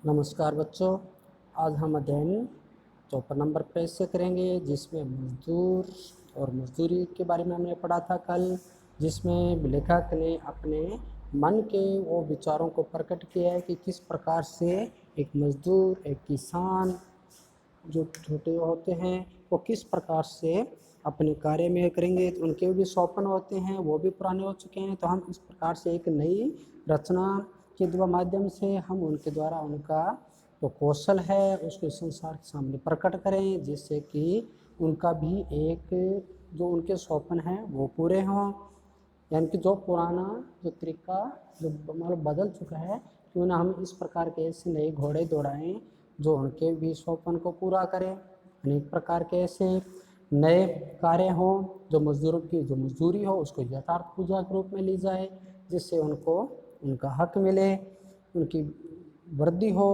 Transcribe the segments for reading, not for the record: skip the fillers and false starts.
नमस्कार बच्चों, आज हम अध्ययन 54 नंबर पेज से करेंगे, जिसमें मजदूर और मजदूरी के बारे में हमने पढ़ा था कल, जिसमें लेखक ने अपने मन के वो विचारों को प्रकट किया है कि किस प्रकार से एक मजदूर, एक किसान जो छोटे होते हैं वो किस प्रकार से अपने कार्य में करेंगे। तो उनके भी स्वप्न होते हैं, वो भी पुराने हो चुके हैं। तो हम इस प्रकार से एक नई रचना के माध्यम से हम उनके द्वारा उनका जो कौशल है उसको संसार के सामने प्रकट करें, जिससे कि उनका भी एक जो उनके स्वप्न हैं वो पूरे हों। यानी कि जो पुराना जो तरीका जो मतलब बदल चुका है, क्यों ना हम इस प्रकार के ऐसे नए घोड़े दौड़ाएं जो उनके भी स्वप्न को पूरा करें। अनेक प्रकार के ऐसे नए कार्य हों, जो मजदूरों की जो मजदूरी हो उसको यथार्थ पूजा के रूप में ली जाए, जिससे उनको उनका हक मिले, उनकी वृद्धि हो,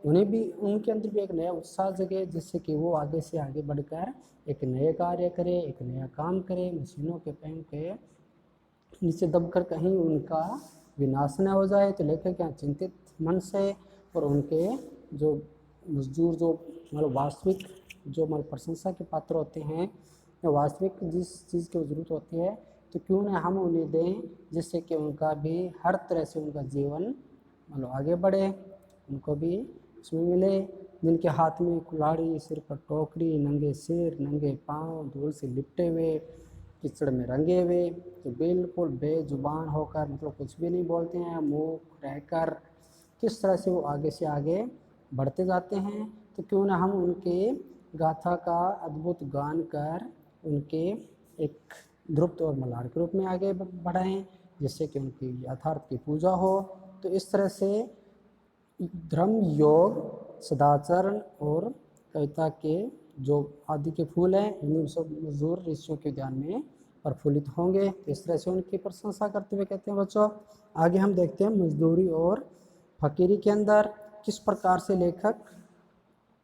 उन्हें भी उनके अंदर भी एक नया उत्साह जगे, जिससे कि वो आगे से आगे बढ़कर एक नए कार्य करे, एक नया काम करे, मशीनों के पैर के नीचे दबकर कहीं उनका विनाश न हो जाए। तो लेखक यहाँ चिंतित मन से और उनके जो मजदूर जो मतलब वास्तविक जो मतलब प्रशंसा के पात्र होते हैं, या वास्तविक जिस चीज़ की ज़रूरत होती है, तो क्यों ना हम उन्हें दें, जिससे कि उनका भी हर तरह से उनका जीवन मतलब आगे बढ़े, उनको भी उसमें मिले। जिनके हाथ में कुल्हाड़ी, सिर पर टोकरी, नंगे सिर नंगे पाँव, धूल से लिपटे हुए, कीचड़ में रंगे हुए, तो बिल्कुल बेजुबान होकर मतलब कुछ भी नहीं बोलते हैं, मूक रहकर किस तरह से वो आगे से आगे बढ़ते जाते हैं। तो क्यों ना हम उनके गाथा का अद्भुत गान कर उनके एक ध्रुव और मल्हार के रूप में आगे बढ़ाएं, जिससे कि उनकी यथार्थ की पूजा हो। तो इस तरह से धर्म, योग, सदाचरण और कविता के जो आदि के फूल हैं, इन्हीं सब मजदूर ऋषियों के ज्ञान में प्रफुल्लित होंगे। इस तरह से उनकी प्रशंसा करते हुए कहते हैं बच्चों, आगे हम देखते हैं मजदूरी और फकीरी के अंदर किस प्रकार से लेखक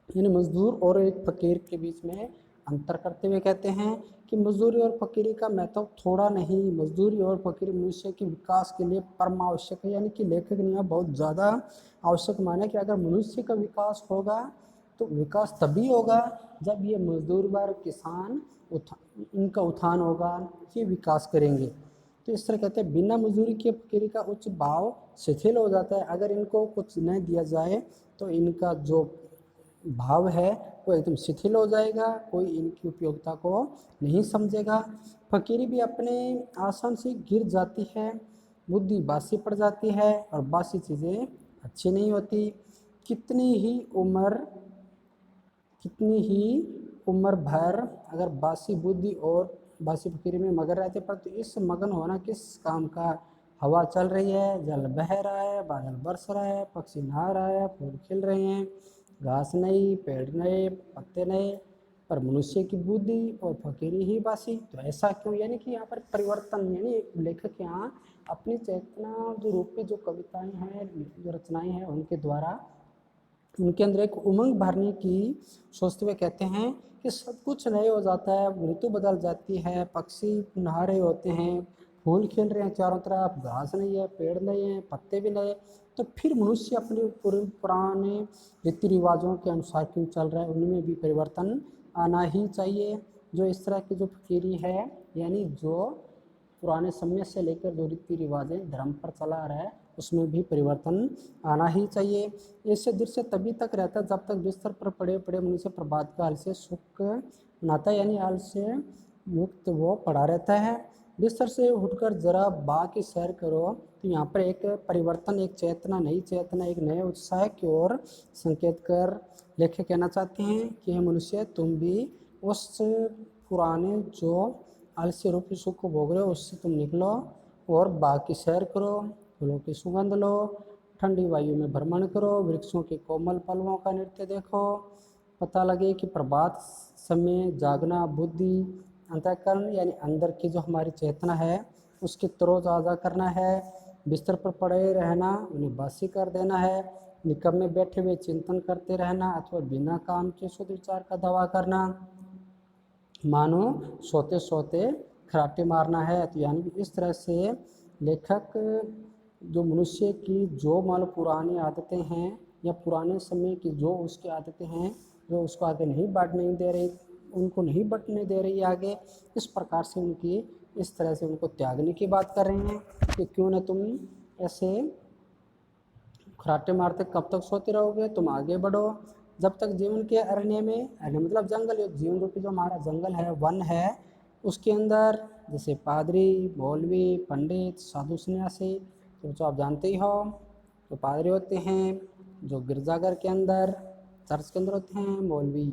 यानी मजदूर और एक फकीर के बीच में अंतर करते हुए कहते हैं कि मजदूरी और फकीरी का महत्व थोड़ा नहीं, मजदूरी और फकीरी मनुष्य के विकास के लिए परम आवश्यक है। यानी कि लेखक ने यहाँ बहुत ज़्यादा आवश्यक माना कि अगर मनुष्य का विकास होगा तो विकास तभी होगा जब ये मजदूर वर्ग, किसान इनका उत्थान होगा, ये विकास करेंगे। तो इस तरह कहते हैं बिना मजदूरी के फकीरी का उच्च भाव शिथिल हो जाता है। अगर इनको कुछ नहीं दिया जाए तो इनका जो भाव है वो एकदम शिथिल हो जाएगा, कोई इनकी उपयोगिता को नहीं समझेगा। फकीरी भी अपने आसन से गिर जाती है, बुद्धि बासी पड़ जाती है और बासी चीज़ें अच्छी नहीं होती। कितनी ही उम्र भर अगर बासी बुद्धि और बासी फकीरी में मगन रहते, पर तो इस मगन होना किस काम का। हवा चल रही है, जल बह रहा है, बादल बरस रहा है, पक्षी नहा रहा है, फूल खिल रहे हैं, घास नई, पेड़ नए, पत्ते नए, पर मनुष्य की बुद्धि और फकीरी ही बासी। तो ऐसा क्यों? यानी कि यहाँ पर परिवर्तन, यानी लेखक यहाँ अपनी चेतना जो रूपी जो कविताएं हैं, जो रचनाएं हैं, उनके द्वारा उनके अंदर एक उमंग भरने की सोचते हुए कहते हैं कि सब कुछ नए हो जाता है, ऋतु बदल जाती है, पक्षी नहा रहे होते हैं, फूल खिल रहे हैं चारों तरफ, घास नहीं है, पेड़ नए हैं, पत्ते भी नए, तो फिर मनुष्य अपने पुराने रीति रिवाजों के अनुसार क्यों चल रहा है? उनमें भी परिवर्तन आना ही चाहिए। जो इस तरह की जो फकीरी है, यानी जो पुराने समय से लेकर जो रीति रिवाजें धर्म पर चला आ रहा है, उसमें भी परिवर्तन आना ही चाहिए। ऐसे दृश्य तभी तक रहता है जब तक बिस्तर पर पड़े पड़े मनुष्य प्रभात काल से सुख नाता यानी आल से युक्त वो पड़ा रहता है। बिस्तर से उठकर जरा बाग की सैर करो, तो यहाँ पर एक परिवर्तन, एक चेतना, नई चेतना, एक नए उत्साह की ओर संकेत कर लेखक कहना चाहते हैं कि हे मनुष्य, तुम भी उस पुराने जो आलस्य रूपी सुख को भोग रहे हो उससे तुम निकलो और बाग की सैर करो, फूलों की सुगंध लो, ठंडी वायु में भ्रमण करो, वृक्षों के कोमल पलवों का नृत्य देखो। पता लगे कि प्रभात समय जागना बुद्धि अंतःकरण यानी अंदर की जो हमारी चेतना है उसकी तरोताज़ा करना है। बिस्तर पर पड़े रहना उन्हें बासी कर देना है। निकब में बैठे हुए चिंतन करते रहना अथवा बिना काम के सुविचार का दावा करना, मानो सोते सोते खराटे मारना है। तो यानी कि इस तरह से लेखक जो मनुष्य की जो मान पुरानी आदतें हैं या पुराने समय की जो उसकी आदतें हैं जो उसको आगे नहीं बढ़ने दे रही, उनको नहीं बढ़ने दे रही आगे, इस प्रकार से उनकी इस तरह से उनको त्यागने की बात कर रहे हैं कि क्यों ना तुम ऐसे खराटे मारते कब तक सोते रहोगे, तुम आगे बढ़ो। जब तक जीवन के अरण्य में, अरण्य मतलब जंगल, जीवन रूपी जो हमारा जंगल है, वन है, उसके अंदर जैसे पादरी, मौलवी, पंडित, साधु सन्यासी, तो आप जानते ही हो, तो पादरी होते हैं जो गिरजाघर के अंदर, चर्च के अंदर होते हैं, मौलवी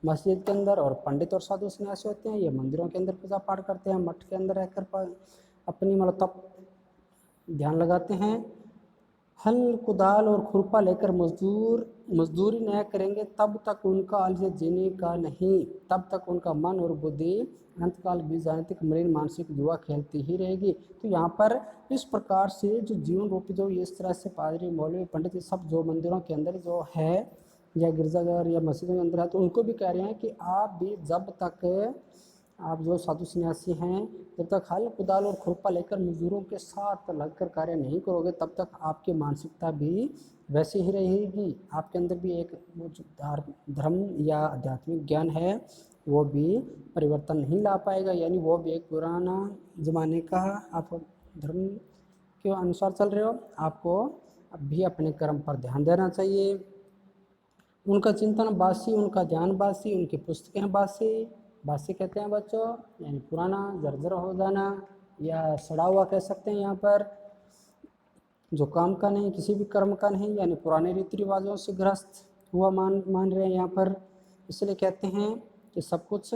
मस्जिद के अंदर, और पंडित और साधु सन्यासी होते हैं, ये मंदिरों के अंदर पूजा पाठ करते हैं, मठ के अंदर रहकर अपनी मतलब तप ध्यान लगाते हैं। हल कुदाल और खुरपा लेकर मजदूरी न करेंगे तब तक उनका आलस्य जीने का नहीं, तब तक उनका मन और बुद्धि अंतकाल बीजांतिक मलिन मानसिक जुआ खेलती ही रहेगी। तो यहाँ पर इस प्रकार से जो जीवन रूपी जो इस तरह से पादरी, मौलवी, पंडित, ये सब जो मंदिरों के अंदर जो है या गिरजाघर या मस्जिदों के अंदर है, तो उनको भी कह रहे हैं कि आप भी जब तक आप जो साधु सन्यासी हैं, जब तक हल कुदाल और खुरपा लेकर मजदूरों के साथ लगकर कार्य नहीं करोगे, तब तक आपकी मानसिकता भी वैसी ही रहेगी। आपके अंदर भी एक धर्म या आध्यात्मिक ज्ञान है वो भी परिवर्तन नहीं ला पाएगा, यानी वो भी एक पुराना ज़माने का आप धर्म के अनुसार चल रहे हो। आपको अब भी अपने कर्म पर ध्यान देना चाहिए। उनका चिंतन बासी, उनका ध्यान बासी, उनकी पुस्तकें बासी। बासी कहते हैं बच्चों, यानी पुराना, जर्जर हो जाना, या सड़ा हुआ कह सकते हैं यहाँ पर, जो काम का नहीं, किसी भी कर्म का नहीं, यानी पुराने रीति रिवाजों से ग्रस्त हुआ मान रहे हैं यहाँ पर। इसलिए कहते हैं कि सब कुछ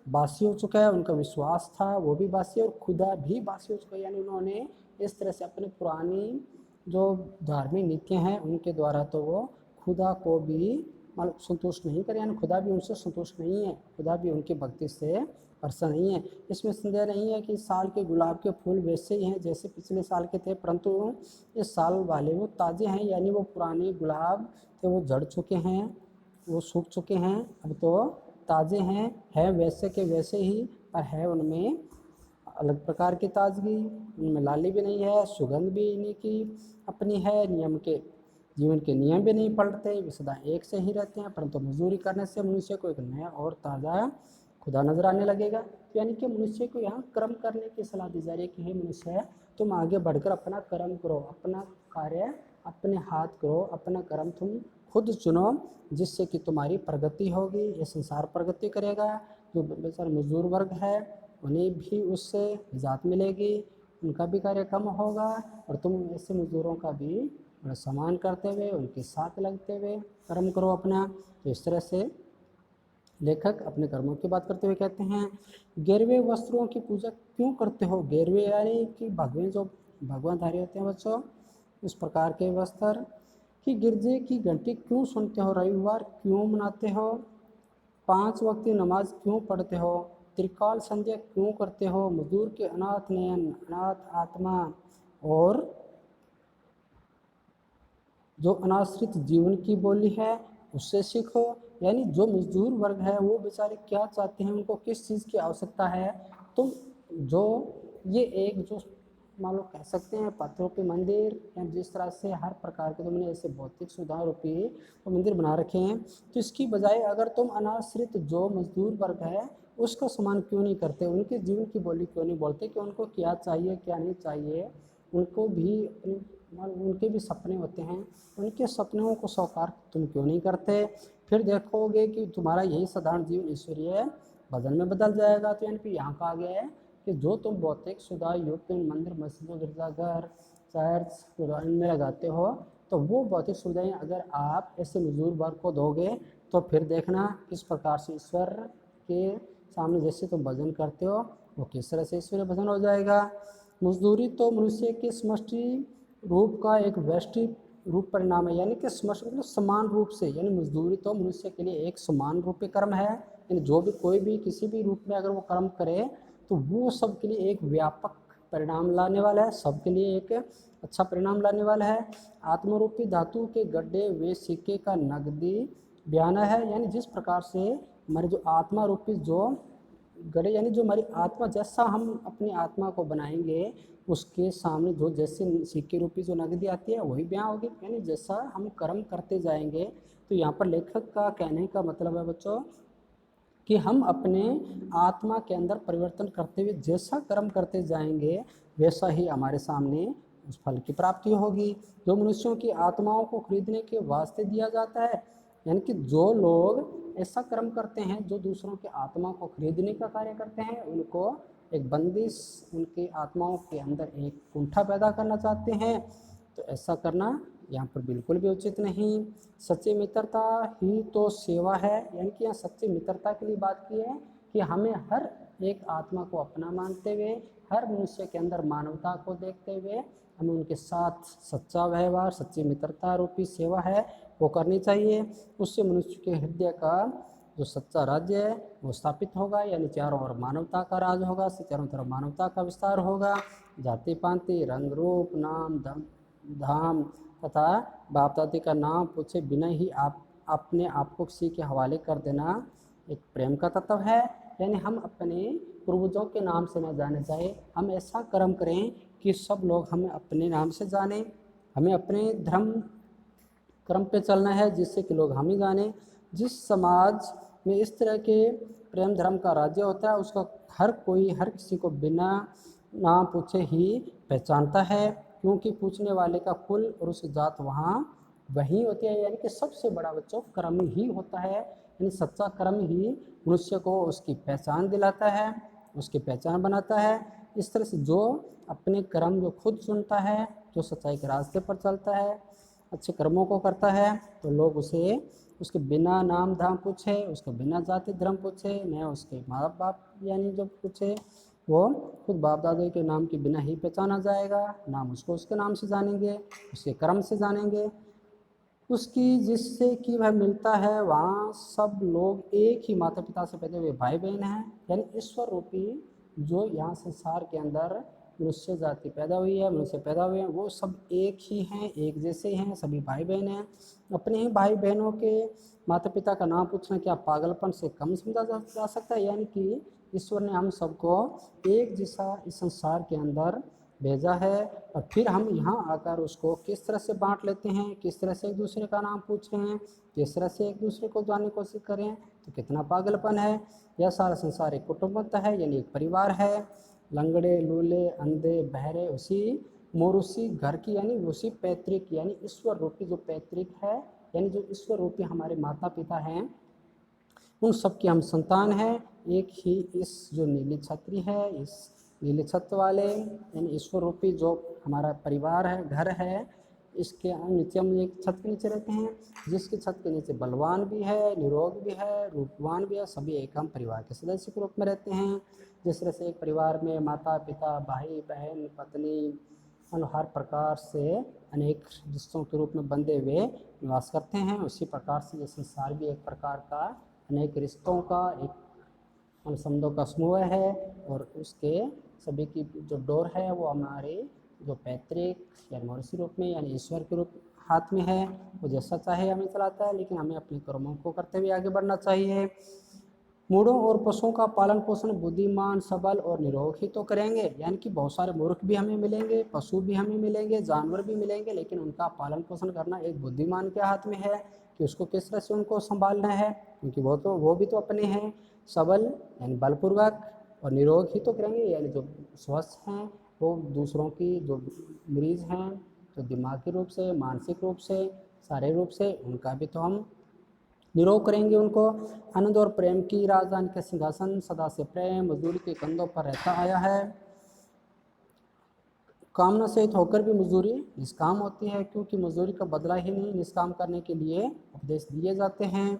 बासी हो चुका है, उनका विश्वास था वो भी बासी, और खुदा भी बासी हो चुका है, यानी उन्होंने इस तरह से अपनी पुरानी जो धार्मिक नीतियाँ हैं उनके द्वारा तो वो खुदा को भी मतलब संतुष्ट नहीं करे, यानी खुदा भी उनसे संतुष्ट नहीं है, खुदा भी उनकी भक्ति से प्रसन्न नहीं है। इसमें संदेह नहीं है कि साल के गुलाब के फूल वैसे ही हैं जैसे पिछले साल के थे, परंतु इस साल वाले वो ताज़े हैं, यानी वो पुराने गुलाब थे वो झड़ चुके हैं, वो सूख चुके हैं, अब तो ताज़े हैं, है वैसे के वैसे ही, पर है उनमें अलग प्रकार की ताजगी, उनमें लाली भी नहीं है, सुगंध भी इन्हीं की अपनी है, नियम के जीवन के नियम भी नहीं पलटते, वे सदा एक से ही रहते हैं, परंतु मजदूरी करने से मनुष्य को एक नया और ताज़ा खुदा नजर आने लगेगा। यानी कि मनुष्य को यहाँ कर्म करने की सलाह दी जा रही है कि हे मनुष्य, तुम आगे बढ़कर अपना कर्म करो, अपना कार्य अपने हाथ करो, अपना कर्म तुम खुद चुनो, जिससे कि तुम्हारी प्रगति होगी, ये संसार प्रगति करेगा। जो बेचारे मजदूर वर्ग है उन्हें भी उससे निजात मिलेगी, उनका भी कार्य कम होगा, और तुम ऐसे मजदूरों का भी बड़ा सम्मान करते हुए उनके साथ लगते हुए कर्म करो अपना। तो इस तरह से लेखक अपने कर्मों की बात करते हुए कहते हैं, गेरवे वस्त्रों की पूजा क्यों करते हो? गेरवे यानी कि भगवे जो भगवानधारी होते हैं बच्चों, इस प्रकार के वस्त्र। कि गिरजे की घंटी क्यों सुनते हो? रविवार क्यों मनाते हो? 5 वक्त की नमाज क्यों पढ़ते हो? त्रिकाल संध्या क्यों करते हो? मजदूर के अनाथ नयन, अनाथ आत्मा और जो अनाश्रित जीवन की बोली है उससे सीखो। यानी जो मजदूर वर्ग है वो बेचारे क्या चाहते हैं, उनको किस चीज़ की आवश्यकता है, तुम जो ये एक जो मान लो कह सकते हैं पत्थर रूपी मंदिर, या जिस तरह से हर प्रकार के तुमने ऐसे भौतिक सुविधा रूपी तो मंदिर बना रखे हैं, तो इसकी बजाय अगर तुम अनाश्रित जो मजदूर वर्ग है उसका सम्मान क्यों नहीं करते, उनके जीवन की बोली क्यों नहीं बोलते कि उनको क्या चाहिए क्या नहीं चाहिए, उनको भी उनके भी सपने होते हैं, उनके सपनों को साकार तुम क्यों नहीं करते? फिर देखोगे कि तुम्हारा यही साधारण जीवन ईश्वरीय भजन में बदल जाएगा। तो यानी कि यहाँ कहा गया है कि जो तुम भौतिक सुधा युक्त मंदिर, मस्जिद, गिरजाघर, चर्च, इनमें लगाते हो, तो वो भौतिक सुविधाएं अगर आप ऐसे मजदूर वर्ग को दोगे तो फिर देखना किस प्रकार से ईश्वर के सामने जैसे तुम भजन करते हो वो किस तरह से ईश्वरीय भजन हो जाएगा। मजदूरी तो मनुष्य के समष्टि रूप का एक वैश्विक रूप परिणाम है, यानी कि समष्टि मतलब समान रूप से, यानी मजदूरी तो मनुष्य के लिए एक समान रूपी कर्म है, यानी जो भी कोई भी किसी भी रूप में अगर वो कर्म करे तो वो सबके लिए एक व्यापक परिणाम लाने वाला है, सबके लिए एक अच्छा परिणाम लाने वाला है। आत्मरूपी धातु के गड्ढे वे सिक्के का नकदी बयाना है, यानी जिस प्रकार से हमारे जो आत्मा रूपी जो गड़े यानी जो हमारी आत्मा, जैसा हम अपनी आत्मा को बनाएंगे उसके सामने जो जैसे सिक्के रूपी जो नगदी आती है वही ब्याह होगी। यानी जैसा हम कर्म करते जाएंगे, तो यहाँ पर लेखक का कहने का मतलब है बच्चों कि हम अपने आत्मा के अंदर परिवर्तन करते हुए जैसा कर्म करते जाएंगे वैसा ही हमारे सामने उस फल की प्राप्ति होगी जो मनुष्यों की आत्माओं को खरीदने के वास्ते दिया जाता है। यानी कि जो लोग ऐसा कर्म करते हैं जो दूसरों की आत्मा को खरीदने का कार्य करते हैं, उनको एक बंदिश, उनकी आत्माओं के अंदर एक कुंठा पैदा करना चाहते हैं, तो ऐसा करना यहाँ पर बिल्कुल भी उचित नहीं। सच्ची मित्रता ही तो सेवा है। यानी कि यहाँ सच्ची मित्रता के लिए बात की है कि हमें हर एक आत्मा को अपना मानते हुए, हर मनुष्य के अंदर मानवता को देखते हुए हमें उनके साथ सच्चा व्यवहार, सच्ची मित्रता रूपी सेवा है वो करनी चाहिए। उससे मनुष्य के हृदय का जो सच्चा राज्य है वो स्थापित होगा। यानी चारों ओर मानवता का राज होगा, चारों तरफ मानवता का विस्तार होगा। जाति पाति रंग रूप नाम धाम तथा बाप दादी का नाम पूछे बिना ही आप अपने आप को किसी के हवाले कर देना एक प्रेम का तत्व है। यानी हम अपने पूर्वजों के नाम से न जाने जाए, हम ऐसा कर्म करें कि सब लोग हमें अपने नाम से जाने। हमें अपने धर्म कर्म पे चलना है जिससे कि लोग हम ही जाने। जिस समाज में इस तरह के प्रेम धर्म का राज्य होता है उसका हर कोई हर किसी को बिना नाम पूछे ही पहचानता है, क्योंकि पूछने वाले का कुल और उसकी जात वहाँ वही होती है। यानी कि सबसे बड़ा बच्चों कर्म ही होता है। यानी सच्चा कर्म ही मनुष्य को उसकी पहचान दिलाता है, उसकी पहचान बनाता है। इस तरह से जो अपने कर्म जो खुद चुनता है, जो सच्चाई के रास्ते पर चलता है, अच्छे कर्मों को करता है, तो लोग उसे उसके बिना नाम धाम पूछे, उसके बिना जाति धर्म पूछे, न उसके माँ बाप यानी जो पूछे, वो खुद बाप दादा के नाम के बिना ही पहचाना जाएगा। नाम उसको उसके नाम से जानेंगे, उसके कर्म से जानेंगे, उसकी जिससे कि वह मिलता है वहाँ सब लोग एक ही माता पिता से पैदा हुए भाई बहन हैं। यानी ईश्वर रूपी जो यहाँ संसार के अंदर मनुष्य जाति पैदा हुई है, मनुष्य पैदा हुए हैं, वो सब एक ही हैं, एक जैसे हैं, सभी भाई बहन हैं। अपने ही भाई बहनों के माता पिता का नाम पूछना क्या पागलपन से कम समझा जा सकता है? यानी कि ईश्वर ने हम सबको एक जैसा इस संसार के अंदर भेजा है और फिर हम यहाँ आकर उसको किस तरह से बांट लेते हैं, किस तरह से एक दूसरे का नाम पूछ रहे हैं, किस तरह से एक दूसरे को जानने की कोशिश करें, तो कितना पागलपन है। यह सारा संसार एक कुटुंबता है, यानी एक परिवार है। लंगड़े लूले अंधे बहरे उसी मोर उसी घर की, यानी उसी पैतृक, यानी ईश्वर रूपी जो पैतृक है, यानी जो ईश्वर रूपी हमारे माता पिता हैं, उन सब की हम संतान हैं। एक ही इस जो नीली छतरी है, इस नीले छत वाले यानी ईश्वर रूपी जो हमारा परिवार है, घर है, इसके नीचे हम एक छत के नीचे रहते हैं, जिसकी छत के नीचे बलवान भी है, निरोग भी है, रूपवान भी है, सभी एक हम परिवार के सदस्य के रूप में रहते हैं। जिस तरह से एक परिवार में माता पिता भाई बहन पत्नी हर प्रकार से अनेक रिश्तों के रूप में बंधे हुए निवास करते हैं, उसी प्रकार से ये संसार भी एक प्रकार का अनेक रिश्तों का एक अनुसंधों का समूह है। और उसके सभी की जो डोर है वो हमारे जो पैतृक या मनुष्य रूप में यानी ईश्वर के रूप हाथ में है, वो जैसा चाहे हमें चलाता है, लेकिन हमें अपने कर्मों को करते हुए आगे बढ़ना चाहिए। मूढ़ों और पशुओं का पालन पोषण बुद्धिमान सबल और निरोग ही तो करेंगे। यानी कि बहुत सारे मूर्ख भी हमें मिलेंगे, पशु भी हमें मिलेंगे, जानवर भी मिलेंगे, लेकिन उनका पालन पोषण करना एक बुद्धिमान के हाथ में है कि उसको किस तरह से उनको संभालना है, क्योंकि वो भी तो अपने हैं। सबल यानी बलपूर्वक और निरोग ही तो करेंगे, यानी जो स्वस्थ हैं वो दूसरों की जो मरीज हैं, जो दिमागी रूप से मानसिक रूप से शारीरिक रूप से, उनका भी तो हम निरोग करेंगे उनको। आनंद और प्रेम की राजधानी का सिंहासन सदा से प्रेम मजदूरी के कंधों पर रहता आया है। कामना सहित होकर भी मजदूरी निष्काम होती है, क्योंकि मजदूरी का बदला ही नहीं निष्काम करने के लिए उपदेश दिए जाते हैं।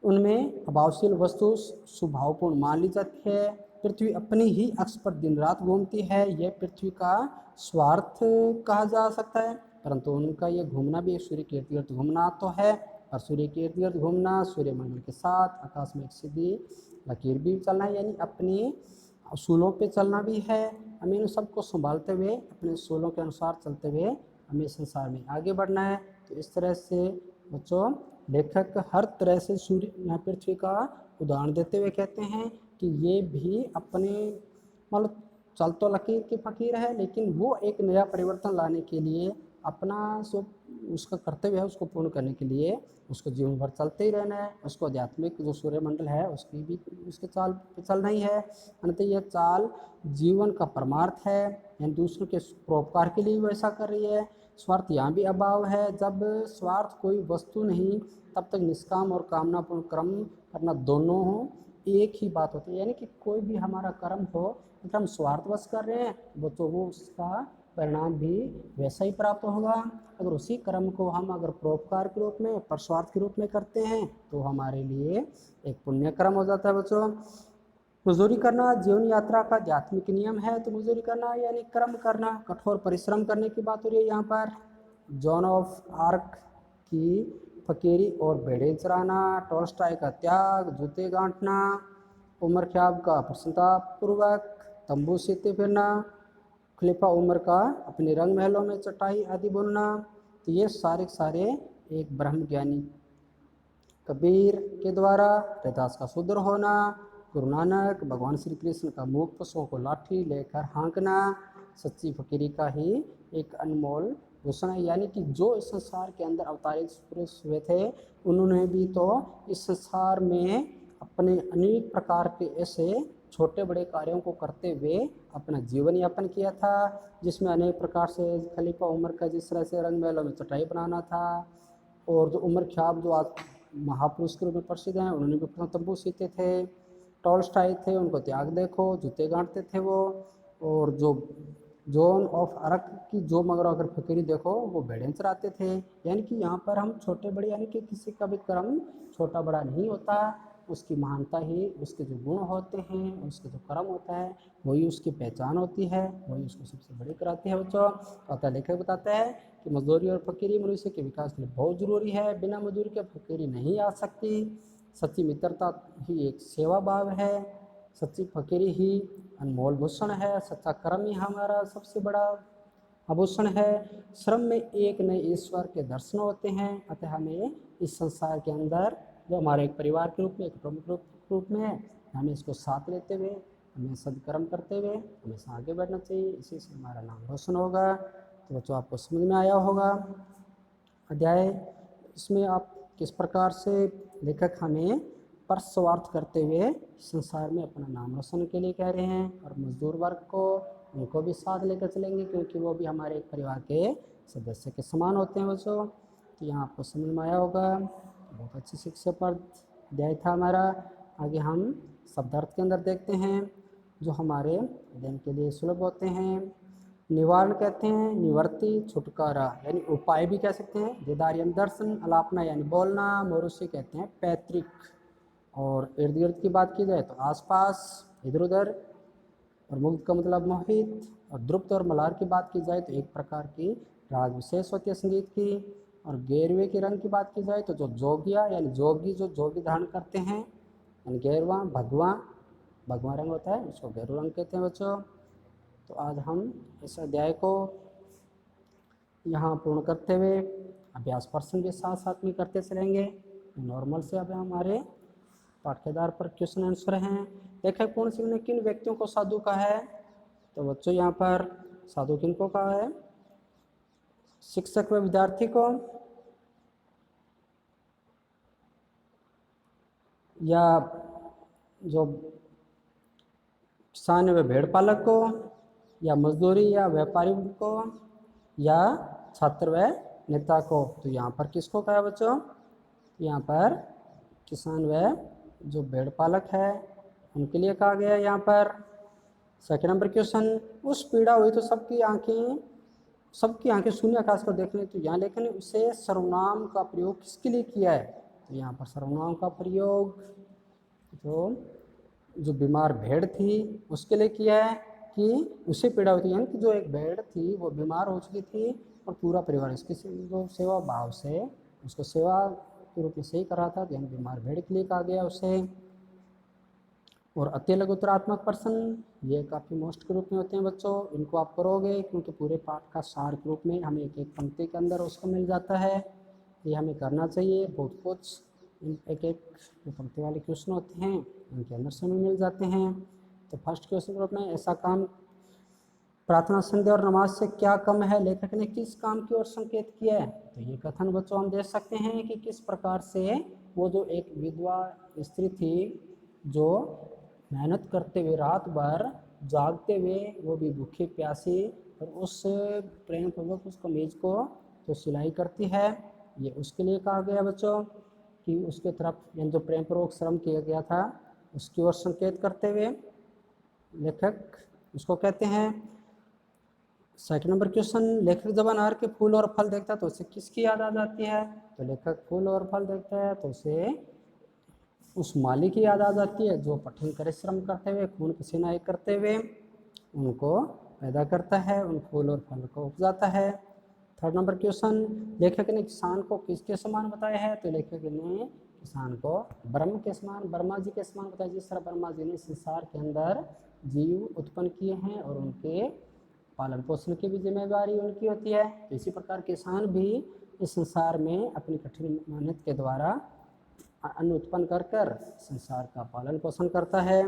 उनमें अभावशील वस्तु स्वभावपूर्ण मान ली जाती है। पृथ्वी अपनी ही अक्ष पर दिन रात घूमती है, यह पृथ्वी का स्वार्थ कहा जा सकता है, परंतु उनका यह घूमना भी सूर्य के इर्द गिर्द घूमना तो है। और सूर्य के इर्द गिर्द घूमना, सूर्यमंडल के साथ आकाश में एक सीधी लकीर भी चलना है, यानी अपनी असूलों पे चलना भी है। हमें इन सबको संभालते हुए अपने असूलों के अनुसार चलते हुए हमें संसार में आगे बढ़ना है। तो इस तरह से बच्चों लेखक हर तरह से सूर्य या पृथ्वी का उदाहरण देते हुए कहते हैं कि ये भी अपने मतलब चल तो लकीर के फ़कीर है, लेकिन वो एक नया परिवर्तन लाने के लिए अपना जो उसका कर्तव्य है उसको पूर्ण करने के लिए उसको जीवन भर चलते ही रहना है। उसको आध्यात्मिक जो सूर्यमंडल है उसकी भी उसके चाल पे चलना ही है। अन्यथा यह चाल जीवन का परमार्थ है, यानी दूसरों के परोपकार के लिए वैसा कर रही है। स्वार्थ यहाँ भी अभाव है। जब स्वार्थ कोई वस्तु नहीं तब तक निष्काम और कामनापूर्ण कर्म करना दोनों हो एक ही बात होती है। यानी कि कोई भी हमारा कर्म हो अगर हम स्वार्थवश कर रहे हैं वो उसका परिणाम भी वैसा ही प्राप्त होगा। अगर उसी कर्म को हम अगर परोपकार के रूप में परस्वार्थ के रूप में करते हैं तो हमारे लिए एक पुण्य कर्म हो जाता है बच्चों। मजदूरी करना जीवन यात्रा का आध्यात्मिक नियम है। तो मजदूरी करना यानी कर्म करना, कठोर परिश्रम करने की बात हो रही है यहाँ पर। जॉन ऑफ आर्क की फकीरी और भेड़ें चराना, टॉल्स्टॉय का त्याग, जूते गांठना, उमर ख्याब का प्रसन्नतापूर्वक तंबू सीते फिरना, खलीफा उमर का अपने रंग महलों में चटाई आदि बुनना। तो ये सारे एक ब्रह्म ज्ञानी कबीर के द्वारा, रैदास का शूद्र होना, गुरु नानक, भगवान श्री कृष्ण का मूक पशुओं को लाठी लेकर हाँकना सच्ची फकीरी का ही एक अनमोल भूषण है। यानी कि जो इस संसार के अंदर अवतारित पुरुष हुए थे उन्होंने भी तो इस संसार में अपने अनेक प्रकार के ऐसे छोटे बड़े कार्यों को करते हुए अपना जीवन यापन किया था, जिसमें अनेक प्रकार से खलीफा उमर का जिस तरह से रंग महलों में चटाई बनाना था, और जो उमर ख्याब जो आज महापुरुष के रूप में प्रसिद्ध हैं उन्होंने भी अपना तंबू सीते थे। टॉल्स्टॉय थे उनको त्याग देखो, जूते गांठते थे वो। और जो जॉन ऑफ आर्क की जो मगर अगर फकीरी देखो वो भेड़ें चराते थे। यानी कि यहाँ पर हम छोटे बड़े यानी कि किसी का भी कर्म छोटा बड़ा नहीं होता, उसकी महानता ही उसके जो गुण होते हैं उसके जो कर्म होता है वही उसकी पहचान होती है, वही उसको सबसे बड़ी कराती है बच्चों। अतः लेखक बताता है कि मजदूरी और फकीरी मनुष्य के विकास के लिए बहुत ज़रूरी है। बिना मजदूरी के फकीरी नहीं आ सकती। सच्ची मित्रता ही एक सेवा भाव है, सच्ची फकीरी ही अनमोल भूषण है, सच्चा कर्म ही हमारा सबसे बड़ा आभूषण है। श्रम में एक नए ईश्वर के दर्शन होते हैं। अतः हमें इस संसार के अंदर जो हमारे एक परिवार के रूप में एक प्रमुख रूप में है हमें इसको साथ लेते हुए हमें सदकर्म करते हुए हमेशा आगे बढ़ना चाहिए। इसी से हमारा नाम रोशन होगा। तो बच्चों आपको समझ में आया होगा अध्याय। इसमें आप किस प्रकार से लेखक हमें परस्वार्थ करते हुए संसार में अपना नाम रोशन के लिए कह रहे हैं, और मजदूर वर्ग को उनको भी साथ लेकर चलेंगे क्योंकि वो भी हमारे एक परिवार के सदस्य के समान होते हैं बच्चों। तो यहाँ आपको समझ में आया होगा। बहुत अच्छी शिक्षा पर अध्याय था हमारा। आगे हम शब्दार्थ के अंदर देखते हैं जो हमारे अध्ययन के लिए सुलभ होते हैं। निवारण कहते हैं निवृत्ति, छुटकारा यानी उपाय भी कह सकते हैं। देदारियम दर्शन, अलापना यानी बोलना। मौरुषि कहते हैं पैतृक। और इर्द गिर्द की बात की जाए तो आसपास इधर उधर। और मुग्ध का मतलब मोहित। और द्रुप्त और मल्हार की बात की जाए तो एक प्रकार की राग विशेष होती है संगीत की। और गेरवे के रंग की बात की जाए तो जो जोगिया यानी जोगी जो जोगी धारण करते हैं यानी गेरवा भगवा भगवा रंग होता है उसको गेरू रंग कहते हैं बच्चों। तो आज हम इस अध्याय को यहाँ पूर्ण करते हुए अभ्यास प्रश्न के साथ साथ में करते चलेंगे। नॉर्मल से अब हमारे पाठ्यधार पर क्वेश्चन आंसर हैं। लेखक पूर्ण सिंह ने किन व्यक्तियों को साधु कहा है? तो बच्चों यहाँ पर साधु किन को कहा है? शिक्षक व विद्यार्थी को, या जो किसान व भेड़ पालक को, या मजदूरी या व्यापारी को, या छात्र व नेता को? तो यहाँ पर किसको कहा बच्चों? यहाँ पर किसान व जो भेड़ पालक है उनके लिए कहा गया है यहाँ पर। सेकंड नंबर क्वेश्चन, उस पीड़ा हुई तो सबकी आंखें शून्य आकाश को देखने। तो यहाँ लेखन उसे सर्वनाम का प्रयोग किसके लिए किया है? तो यहाँ पर सर्वनाम का प्रयोग जो बीमार भेड़ थी उसके लिए किया है कि उसे पीड़ा हुई थी, यानी कि जो एक भेड़ थी वो बीमार हो चुकी थी और पूरा परिवार इसकी जो सेवा भाव से उसको सेवा के रूप में सही कर रहा था, यानी बीमार भेड़ के लिए कहा गया उसे। और अति लघुतरात्मक प्रश्न ये काफ़ी मोस्ट के रूप में होते हैं बच्चों, इनको आप करोगे क्योंकि पूरे पाठ का सार के रूप में हमें एक एक पंक्ति के अंदर उसको मिल जाता है। ये हमें करना चाहिए बहुत कुछ एक एक जो पंक्ति वाले क्वेश्चन होते हैं उनके अंदर से हमें मिल जाते हैं। तो फर्स्ट क्वेश्चन ग्रुप में, ऐसा काम प्रार्थना, संध्या और नमाज से क्या कम है, लेखक ने किस काम की ओर संकेत किया है। तो ये कथन बच्चों हम देख सकते हैं कि किस प्रकार से वो जो एक विधवा स्त्री थी जो मेहनत करते हुए रात भर जागते हुए, वो भी भूखी प्यासी, और उस प्रेम पूर्वक उस कमीज को जो सिलाई करती है, ये उसके लिए कहा गया बच्चों कि उसके तरफ यानी जो प्रेम पूर्वक श्रम किया गया था उसकी ओर संकेत करते हुए लेखक उसको कहते हैं। सेकंड नंबर क्वेश्चन, लेखक जब अनार के फूल और फल देखता है तो उसे किसकी याद आ जाती है। तो लेखक फूल और फल देखता है तो उसे उस माली की याद आ जाती है जो कठिन परिश्रम करते हुए, खून पसीना एक करते हुए उनको पैदा करता है, उन फूल और फल को उपजाता है। थर्ड नंबर क्वेश्चन, लेखक ने किसान को किसके समान बताया है। तो लेखक ने किसान को ब्रह्म के समान, ब्रह्मा जी के समान बताया। जिस तरह ब्रह्मा जी ने संसार के अंदर जीव उत्पन्न किए हैं और उनके पालन पोषण की भी जिम्मेदारी उनकी होती है, तो इसी प्रकार किसान भी इस संसार में अपनी कठिन मेहनत के द्वारा अन्न उत्पन्न कर कर संसार का पालन पोषण करता है।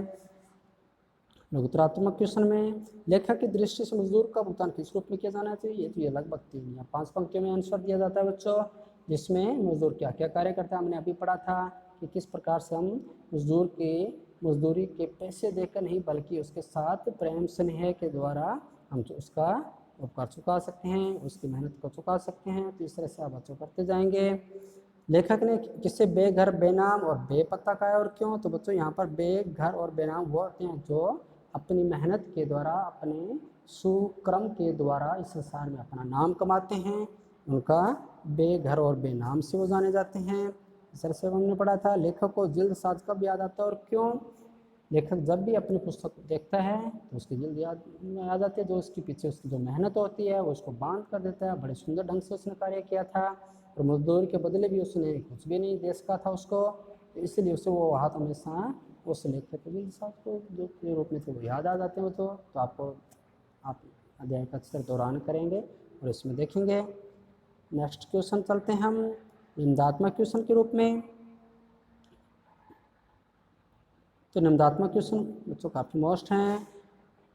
लघुतरात्मक क्वेश्चन में, लेखक की दृष्टि से मजदूर का भुगतान किस रूप में किया जाना चाहिए। तो ये लगभग 3 या 5 पंक्तियों में आंसर दिया जाता है बच्चों, जिसमें मजदूर क्या क्या कार्य करता है। हमने अभी पढ़ा था कि किस प्रकार से हम मजदूर के मजदूरी के पैसे देकर नहीं बल्कि उसके साथ प्रेम स्नेह के द्वारा हम उसका उपकार चुका सकते हैं, उसकी मेहनत को चुका सकते हैं। तो इस तरह से आप बच्चों करते जाएंगे। लेखक ने किससे बेघर, बेनाम और बेपत्ता कहा है और क्यों। तो बच्चों यहाँ पर बेघर और बेनाम वो होते हैं जो अपनी मेहनत के द्वारा, अपने सुक्रम के द्वारा इस संसार में अपना नाम कमाते हैं, उनका बेघर और बेनाम से वो जाने जाते हैं। इस तरह से हमने पढ़ा था। लेखक को जिल्द साज कब याद आता है और क्यों। लेखक जब भी अपनी पुस्तक देखता है तो उसकी जिल्द याद में आ जाती है, जो उसके पीछे उसकी जो मेहनत होती है वो उसको बांध कर देता है। बड़े सुंदर ढंग से उसने कार्य किया था और मजदूर के बदले भी उसने कुछ भी नहीं दे सका था उसको, तो इसलिए उसे वो हाथ हमेशा उस लेखक को जिल्द साज को जो के रूप में थे वो याद आ जाते हैं। तो आपको आप अध्याय का अक्सर दौरान करेंगे और इसमें देखेंगे। नेक्स्ट क्वेश्चन चलते हैं हम निम्नात्मक क्वेश्चन के रूप में। तो निम्नात्मक क्वेश्चन बच्चों काफ़ी मोस्ट हैं।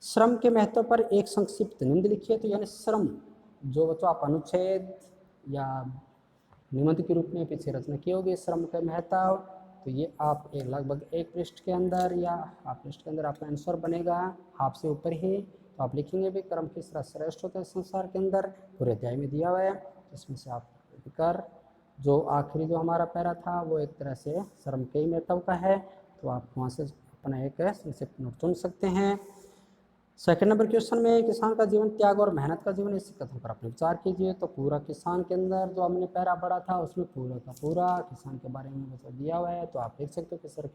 श्रम के महत्व पर एक संक्षिप्त निबंध लिखिए। तो यानी श्रम जो बच्चों आप अनुच्छेद या निबंध के रूप में पीछे रचना की होगी, श्रम का महत्व, तो ये आप लगभग 1 पृष्ठ के अंदर या हाफ पृष्ठ के अंदर आपका आंसर बनेगा, हाफ से ऊपर ही। तो आप लिखेंगे भी कर्म किस तरह श्रेष्ठ होता है संसार के अंदर, पूरे अध्याय में दिया हुआ है। इसमें से आप कर जो आखिरी जो हमारा पैरा था वो एक तरह से श्रम के ही महत्व का है, तो आप वहाँ से अपना एक संक्षिप्त नोट चुन सकते हैं। सेकंड नंबर क्वेश्चन में, किसान का जीवन त्याग और मेहनत का जीवन, इस कथन पर अपने विचार कीजिए। तो पूरा किसान के अंदर जो हमने पैरा पढ़ा था उसमें पूरा का पूरा किसान के बारे में बता दिया हुआ है। तो आप देख सकते हो कि सर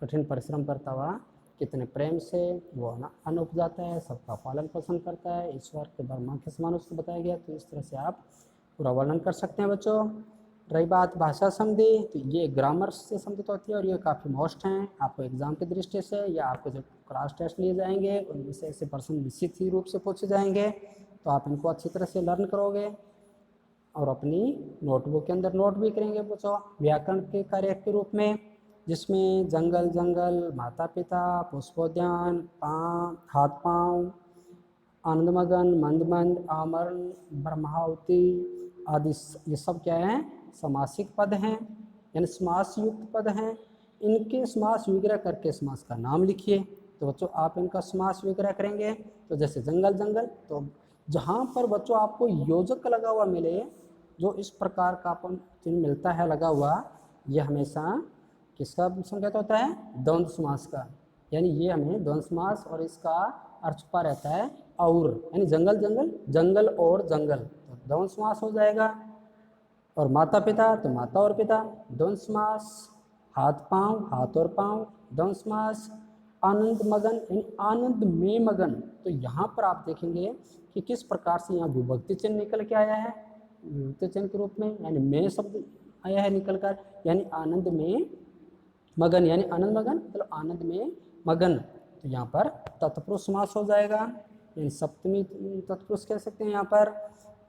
कठिन परिश्रम करता हुआ कितने प्रेम से वो अन्न उपजाता है, सबका पालन पोषण करता है, ईश्वर के ब्रह्मा के समान उसको बताया गया। तो इस तरह से आप पूरा वर्णन कर सकते हैं बच्चों। रही बात भाषा संधि, तो ये ग्रामर से संबंधित होती है और ये काफ़ी मोस्ट हैं आपको एग्जाम की दृष्टि से या आपको जब क्लास टेस्ट लिए जाएंगे उनमें से ऐसे प्रश्न निश्चित ही रूप से पूछे जाएंगे। तो आप इनको अच्छी तरह से लर्न करोगे और अपनी नोटबुक के अंदर नोट भी करेंगे बच्चों व्याकरण के कार्य के रूप में, जिसमें जंगल जंगल, माता पिता, पुष्पोद्यान, हाथ पाँव, आनंदमगन, मंदमंद, आमरण, ब्रह्मावती आदि, ये सब क्या है समासिक पद हैं, यानी समास युक्त पद हैं। इनके समास विग्रह करके समास का नाम लिखिए। तो बच्चों आप इनका समास विग्रह करेंगे तो जैसे जंगल जंगल, तो जहाँ पर बच्चों आपको योजक लगा हुआ मिले, जो इस प्रकार का अपन चिन्ह मिलता है लगा हुआ, यह हमेशा किसका संकेत होता है, द्वंद्व समास का। यानी ये हमें द्वंद्व समास और इसका अर्थ छुपा रहता है और, यानी जंगल जंगल, जंगल और जंगल, तो द्वंद्व समास हो जाएगा। और माता पिता, तो माता और पिता द्वंद्व समास। हाथ पाँव, हाथ और पाँव द्वंद्व समास। आनंद मगन, यानी आनंद में मगन, तो यहाँ पर आप देखेंगे कि किस प्रकार से यहाँ विभक्ति चिन्ह निकल के आया है, विभक्ति चिन्ह के रूप में, यानी में शब्द आया है निकल कर, यानी आनंद में मगन, यानी आनंद मगन, मतलब आनंद में मगन, तो यहाँ पर तत्पुरुष समास हो जाएगा, यानी सप्तमी तत्पुरुष कह सकते हैं यहाँ पर।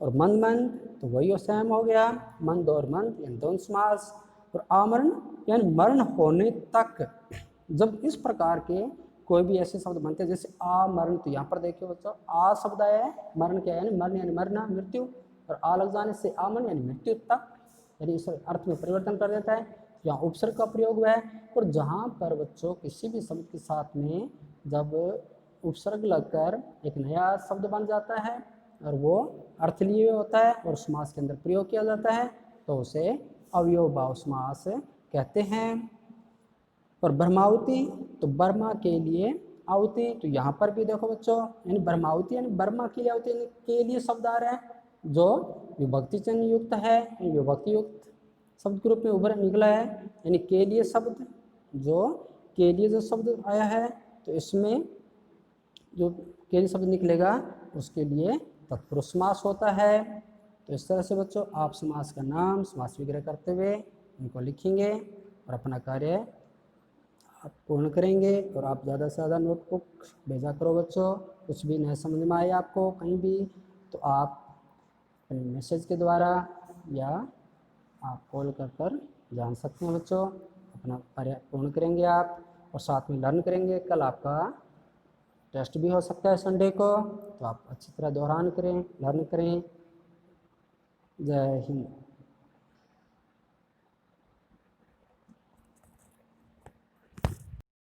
और मंद मंद, तो वही सेम हो गया, मंद और मंद यानी द्वंद्व समास। और आमरण यानी मरण होने तक। जब इस प्रकार के कोई भी ऐसे शब्द बनते हैं जैसे आमरण, तो यहाँ पर देखिए बच्चों आ शब्द आया है, मरण क्या है यानी मरण यानी मरना मृत्यु, और आ लग जाने से आमरण यानी मृत्यु तक, यानी इस अर्थ में परिवर्तन कर देता है। यहाँ उपसर्ग का प्रयोग हुआ है। और जहाँ पर बच्चों किसी भी शब्द के साथ में जब उपसर्ग लगकर एक नया शब्द बन जाता है और वो अर्थ लिए होता है और समास के अंदर प्रयोग किया जाता है तो उसे अवयव समास कहते हैं। और ब्रह्मावती, तो ब्रह्मा के लिए आवती, तो यहाँ पर भी देखो बच्चों यानी ब्रह्मावती यानी ब्रह्मा के लिए आवती के लिए शब्द आ रहा है जो विभक्ति चिन्ह युक्त है, विभक्ति युक्त शब्द के रूप में उभर निकला है। यानी के लिए शब्द, जो के लिए जो शब्द आया है तो इसमें जो के लिए शब्द निकलेगा उसके लिए तत्पुरुष समास होता है। तो इस तरह से बच्चों आप समास का नाम, समास विग्रह करते हुए इनको लिखेंगे और अपना कार्य आप पूर्ण करेंगे। और आप ज़्यादा से ज़्यादा नोटबुक भेजा करो बच्चों। कुछ भी नहीं समझ में आए आपको कहीं भी तो आप अपने मैसेज के द्वारा या आप कॉल कर जान सकते हैं बच्चों। अपना कार्य पूर्ण करेंगे आप और साथ में लर्न करेंगे। कल आपका टेस्ट भी हो सकता है संडे को, तो आप अच्छी तरह दोहरान करें, लर्न करें। जय हिंद।